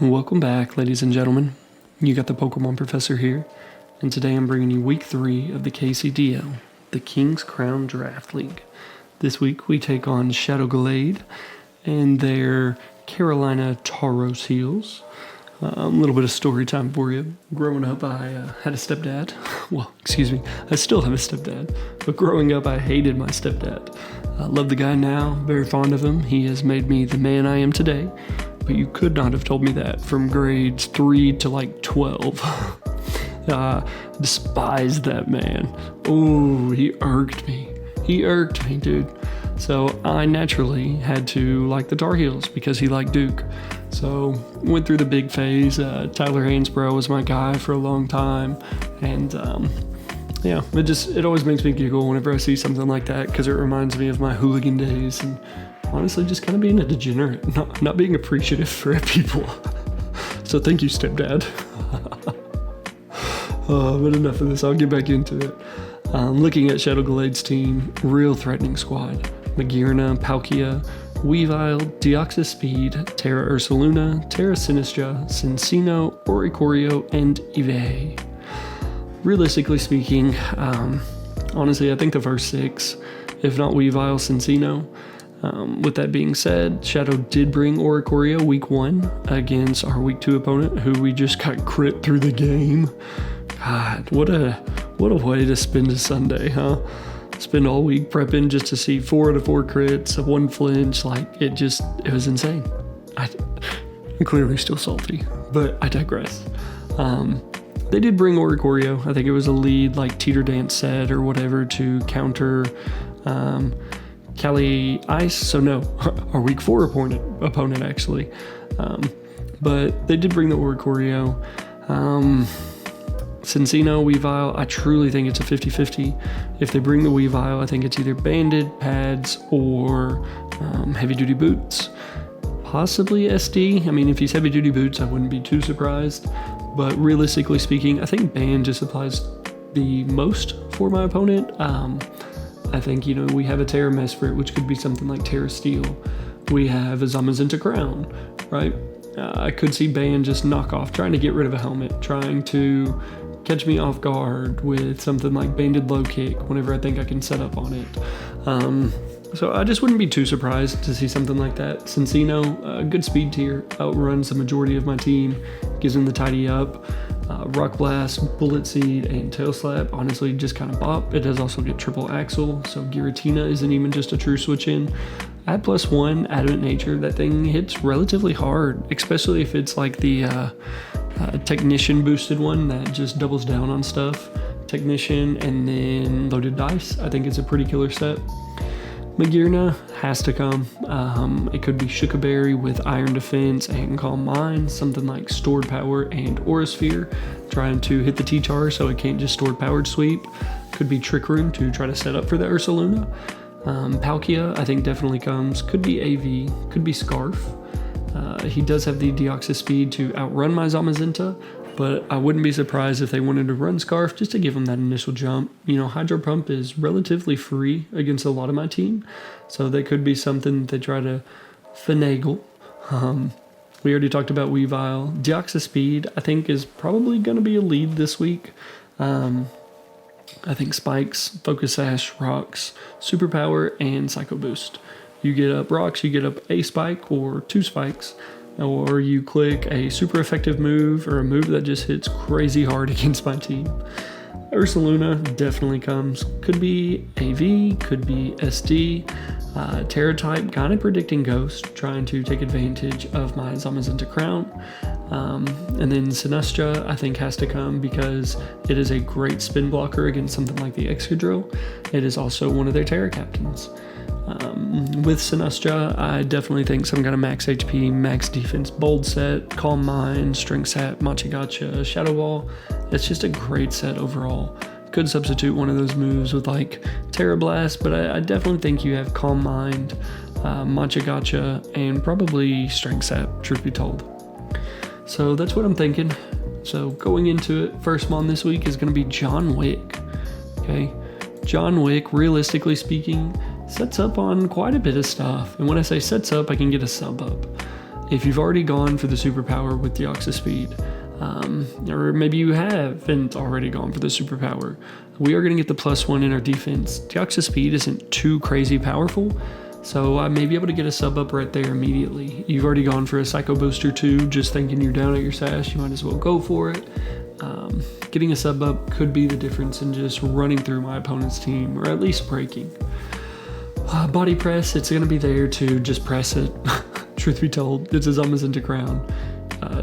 Welcome back, ladies and gentlemen. You got the Pokemon Professor here, and today I'm bringing you Week 3 of the KCDL, the King's Crown Draft League. This week we take on Shadow Gallade and their Carolina Tauros heels. A little bit of story time for you. Growing up, I had a stepdad. Well, excuse me, I still have a stepdad, but growing up I hated my stepdad. I love the guy now, very fond of him. He has made me the man I am today. But you could not have told me that from grades 3 to like 12. Despised that man. Oh, he irked me. Dude. So I naturally had to like the Tar Heels because he liked Duke. So went through the big phase. Tyler Hansbrough was my guy for a long time. And it always makes me giggle whenever I see something like that because it reminds me of my hooligan days and honestly, just kind of being a degenerate, not being appreciative for people. So thank you, stepdad. But enough of this, I'll get back into it. Looking at Shadow Gallade's team, real threatening squad. Magearna, Palkia, Weavile, Deoxys Speed, Terra Ursaluna, Terra Sinistra, Cincino, Oricorio, and Eevee. Realistically speaking, honestly, I think the first 6, if not Weavile, Cincino. With that being said, Shadow did bring Oricorio week 1 against our week 2 opponent, who we just got crit through the game. God, what a way to spend a Sunday, huh? Spend all week prepping just to see 4 out of 4 crits, 1 flinch. It was insane. I'm clearly still salty, but I digress. They did bring Oricorio. I think it was a lead like Teeter Dance set or whatever to counter Cali Ice, so no, our week 4 opponent actually. But they did bring the Oricorio. Cincino, Weavile, I truly think it's a 50-50. If they bring the Weavile, I think it's either banded, pads, or heavy-duty boots. Possibly SD. I mean, if he's heavy-duty boots, I wouldn't be too surprised. But realistically speaking, I think band just applies the most for my opponent. I think, we have a Terra Mesprit, which could be something like Terra Steel. We have a Zamazenta Crown, right? I could see Band just knock off, trying to get rid of a helmet, trying to catch me off guard with something like Banded Low Kick whenever I think I can set up on it. So I just wouldn't be too surprised to see something like that. Cincino, a good speed tier, outruns the majority of my team, gives him the tidy up. Rock Blast, Bullet Seed, and Tail Slap honestly just kind of bop. It does also get triple axle, so Giratina isn't even just a true switch in. At +1, Adamant Nature, that thing hits relatively hard, especially if it's like the Technician boosted one that just doubles down on stuff. Technician and then Loaded Dice, I think it's a pretty killer set. Magearna has to come. It could be Shookaberry with Iron Defense and Calm Mind, something like Stored Power and Aura Sphere, trying to hit the T-Char so it can't just Stored Powered sweep. Could be Trick Room to try to set up for the Ursaluna. Palkia, I think definitely comes. Could be AV, could be Scarf. He does have the Deoxys Speed to outrun my Zamazenta, but I wouldn't be surprised if they wanted to run Scarf just to give him that initial jump. Hydro Pump is relatively free against a lot of my team, so that could be something they try to finagle. We already talked about Weavile. Deoxys Speed, I think, is probably going to be a lead this week. I think Spikes, Focus Sash, Rocks, Superpower, and Psycho Boost. You get up Rocks, you get up a Spike or 2 Spikes, or you click a super effective move or a move that just hits crazy hard against my team. Ursaluna definitely comes. Could be AV, could be SD. Terra type, kind of predicting Ghost, trying to take advantage of my Zamazenta Crown. And then Sinistcha, I think, has to come because it is a great spin blocker against something like the Excadrill. It is also one of their Terra captains. With Sinistcha, I definitely think some kind of max HP, max defense bold set, Calm Mind, String Sap, Machigacha, Shadow Ball. It's just a great set overall. Could substitute one of those moves with like Terra Blast, but I definitely think you have Calm Mind, Machigacha, and probably String Sap, truth be told. So that's what I'm thinking. So going into it, first mon this week is going to be John Wick. Okay, John Wick, realistically speaking, sets up on quite a bit of stuff. And when I say sets up, I can get a sub up. if you've already gone for the superpower with Deoxys Speed, or maybe you haven't already gone for the superpower, we are going to get the +1 in our defense. Deoxys Speed isn't too crazy powerful, so I may be able to get a sub up right there immediately. You've already gone for a Psycho Booster too, just thinking you're down at your sash, you might as well go for it. Getting a sub up could be the difference in just running through my opponent's team, or at least breaking. Body press, it's going to be there to just press it. Truth be told, it's a Zamazenta Crown.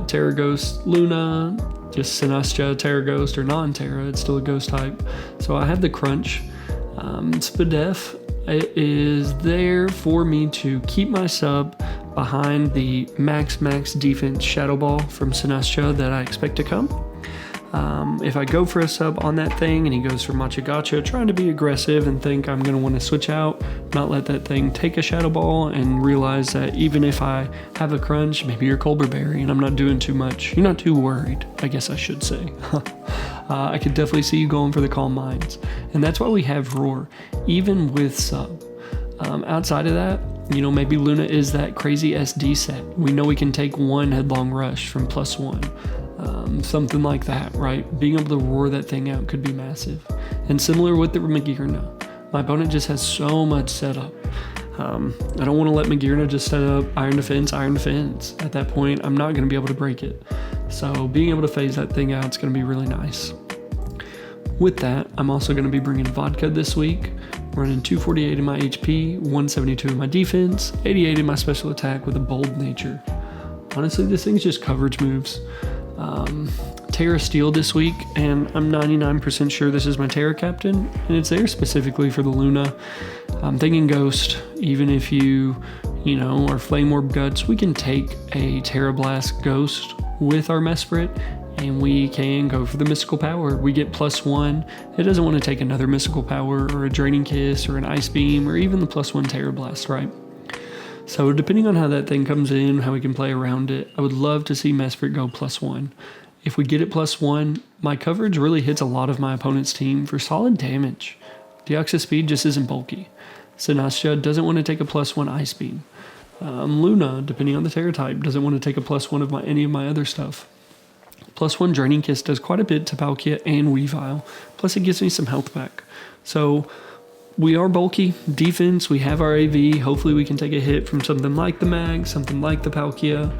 Terra Ghost Luna, just Sinistcha, Terra Ghost, or non-Terra, it's still a Ghost type. So I have the Crunch. Spadef is there for me to keep my sub behind the max defense Shadow Ball from Sinistcha that I expect to come. If I go for a sub on that thing and he goes for Machagacha, trying to be aggressive and think I'm going to want to switch out, not let that thing take a Shadow Ball, and realize that even if I have a Crunch, maybe you're Colbur Berry and I'm not doing too much. You're not too worried, I guess I should say. I could definitely see you going for the Calm Minds. And that's why we have Roar, even with sub. Outside of that, maybe Luna is that crazy SD set. We know we can take one Headlong Rush from +1. Something like that, right? Being able to roar that thing out could be massive. And similar with the Magearna, my opponent just has so much setup. I don't want to let Magearna just set up Iron Defense. At that point, I'm not going to be able to break it. So being able to phase that thing out is going to be really nice. With that, I'm also going to be bringing Vodka this week, running 248 in my HP, 172 in my defense, 88 in my special attack with a bold nature. Honestly, this thing's just coverage moves. Terra Steel this week, and I'm 99% sure this is my Terra Captain, and it's there specifically for the Luna. I'm thinking Ghost, even if you are Flame Orb Guts, we can take a Terra Blast Ghost with our Mesprit, and we can go for the Mystical Power. We get +1. It doesn't want to take another Mystical Power, or a Draining Kiss, or an Ice Beam, or even the +1 Terra Blast, right? So depending on how that thing comes in, how we can play around it, I would love to see Mesprit go +1. If we get it +1, my coverage really hits a lot of my opponent's team for solid damage. Deoxys Speed just isn't bulky. Sinistcha doesn't want to take a +1 Ice Beam. Luna, depending on the Terra type, doesn't want to take a +1 of any of my other stuff. +1 Draining Kiss does quite a bit to Palkia and Weavile, plus it gives me some health back. So we are bulky. Defense, we have our AV. Hopefully we can take a hit from something like the Mag, something like the Palkia.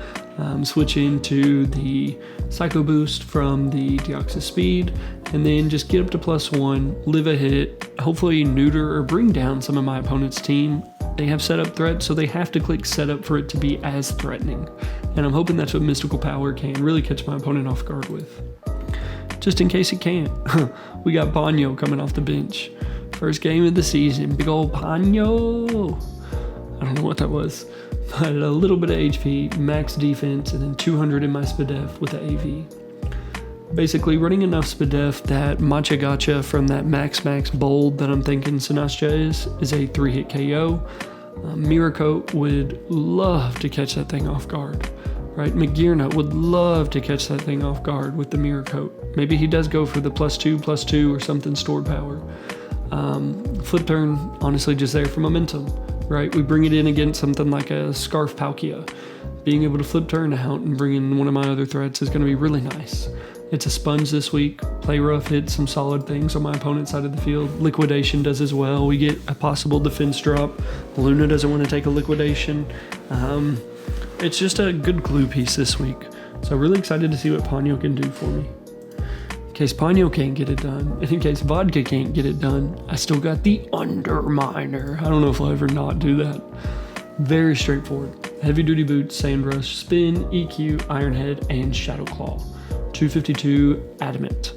Switch into the Psycho Boost from the Deoxys Speed, and then just get up to +1, live a hit, hopefully neuter or bring down some of my opponent's team. They have setup threat, so they have to click setup for it to be as threatening. And I'm hoping that's what Mystical Power can really catch my opponent off guard with. Just in case it can't, we got Ponyo coming off the bench. First game of the season, big old Ponyo. I don't know what that was, but a little bit of HP, max defense, and then 200 in my Spadef with the AV. Basically running enough Spadef that Machagacha from that max bold that I'm thinking Sinistcha is a 3-hit KO. Miracoat would love to catch that thing off guard, right? Magearna would love to catch that thing off guard with the Miracoat. Maybe he does go for the +2/+2 or something stored power. Flip turn, honestly just there for momentum, right? We bring it in against something like a Scarf Palkia. Being able to flip turn out and bring in one of my other threats is going to be really nice. It's a sponge this week. Play Rough hits some solid things on my opponent's side of the field. Liquidation does as well. We get a possible defense drop. Luna doesn't want to take a liquidation. It's just a good glue piece this week. So really excited to see what Ponyo can do for me. In case Ponyo can't get it done, and in case Vodka can't get it done, I still got the Underminer. I don't know if I'll ever not do that. Very straightforward. Heavy duty boots, Sand Rush, Spin, EQ, Iron Head, and Shadow Claw. 252 Adamant.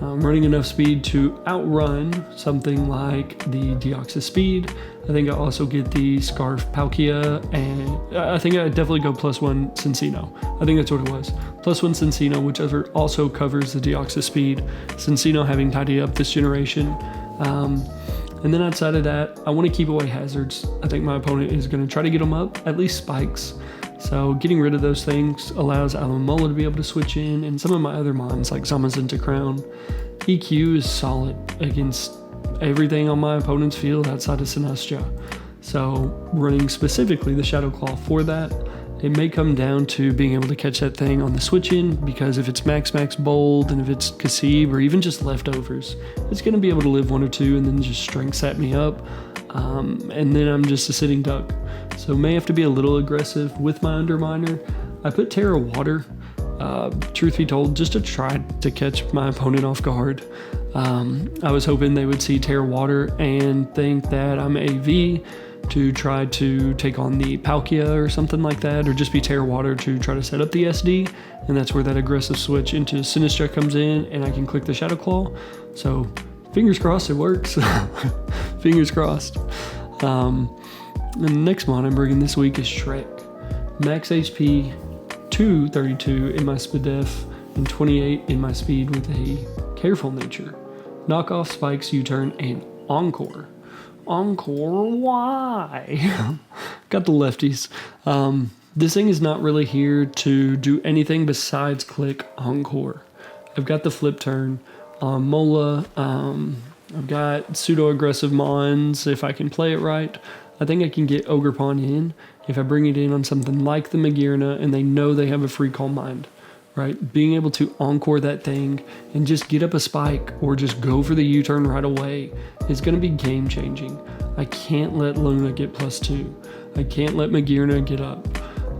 Running enough speed to outrun something like the Deoxys Speed. I think I also get the Scarf Palkia, and I think I definitely go +1 Cincino. I think that's what it was. +1 Cincino, which also covers the Deoxys Speed. Cincino having tidied up this generation. And then outside of that, I want to keep away hazards. I think my opponent is going to try to get them up, at least spikes. So getting rid of those things allows Alomomola to be able to switch in, and some of my other mons like Zamazenta Crown. EQ is solid against everything on my opponent's field outside of Sinistcha. So running specifically the Shadow Claw for that, It may come down to being able to catch that thing on the switch in, because if it's max bold and if it's Kasib or even just leftovers, it's going to be able to live 1 or 2 and then just strength sap me up. And then I'm just a sitting duck. So may have to be a little aggressive with my Underminer. I put Terra Water, truth be told, just to try to catch my opponent off guard. I was hoping they would see Terra Water and think that I'm AV to try to take on the Palkia or something like that, or just be Terra Water to try to set up the SD, and that's where that aggressive switch into Sinistra comes in, and I can click the Shadow Claw. So fingers crossed it works. Fingers crossed. And the next mon I'm bringing this week is Shrek. Max HP 232 in my Spadef and 28 in my speed with a Careful Nature. Knockoff, Spikes, U-Turn, and Encore. Encore, why? Got the lefties. This thing is not really here to do anything besides click Encore. I've got the flip turn on Mola. I've got pseudo-aggressive Mons if I can play it right. I think I can get Ogerpon in if I bring it in on something like the Magearna and they know they have a free call mind. Right, being able to Encore that thing and just get up a spike or just go for the U-turn right away is going to be game changing. I can't let Luna get +2. I can't let Magearna get up.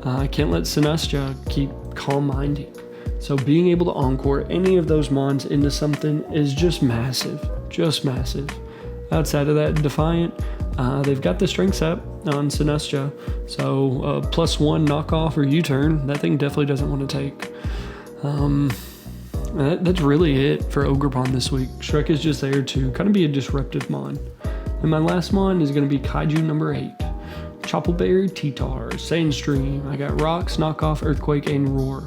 I can't let Sinistcha keep calm minding. So being able to Encore any of those mons into something is just massive. Just massive. Outside of that, Defiant, they've got the Strength Sap on Sinistcha, so +1 knockoff or U-turn, that thing definitely doesn't want to take. That's really it for Ogerpon this week. Shrek is just there to kind of be a disruptive mon. And my last mon is going to be Kaiju number 8. Choppleberry, T-Tar, Sandstream. I got Rocks, Knockoff, Earthquake, and Roar.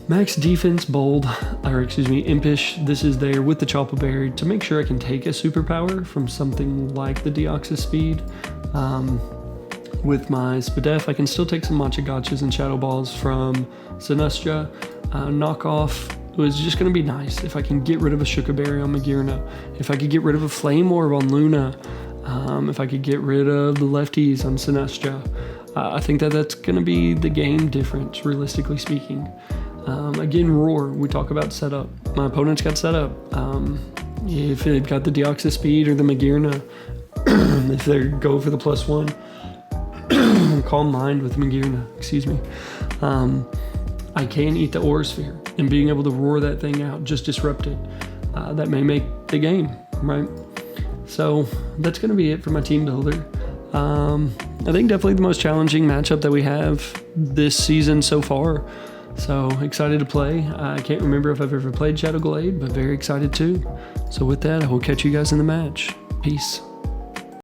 Max defense, bold, or excuse me, impish. This is there with the Choppleberry to make sure I can take a superpower from something like the Deoxys speed. With my Spadef, I can still take some Machagachas and Shadow Balls from Sinistcha. Knockoff was just going to be nice if I can get rid of a Shukaberry on Magearna, if I could get rid of a Flame Orb on Luna, if I could get rid of the lefties on Sinistcha. I think that's going to be the game difference, realistically speaking. Again, Roar, we talk about setup. My opponent's got setup. If they've got the Deoxys speed or the Magearna, if they go for the +1, Calm Mind with Magearna, excuse me. I can eat the Aura Sphere, and being able to roar that thing out, just disrupt it. That may make the game, right? So that's going to be it for my team builder. I think definitely the most challenging matchup that we have this season so far. So excited to play. I can't remember if I've ever played Shadow Gallade, but very excited too. So with that, I will catch you guys in the match. Peace.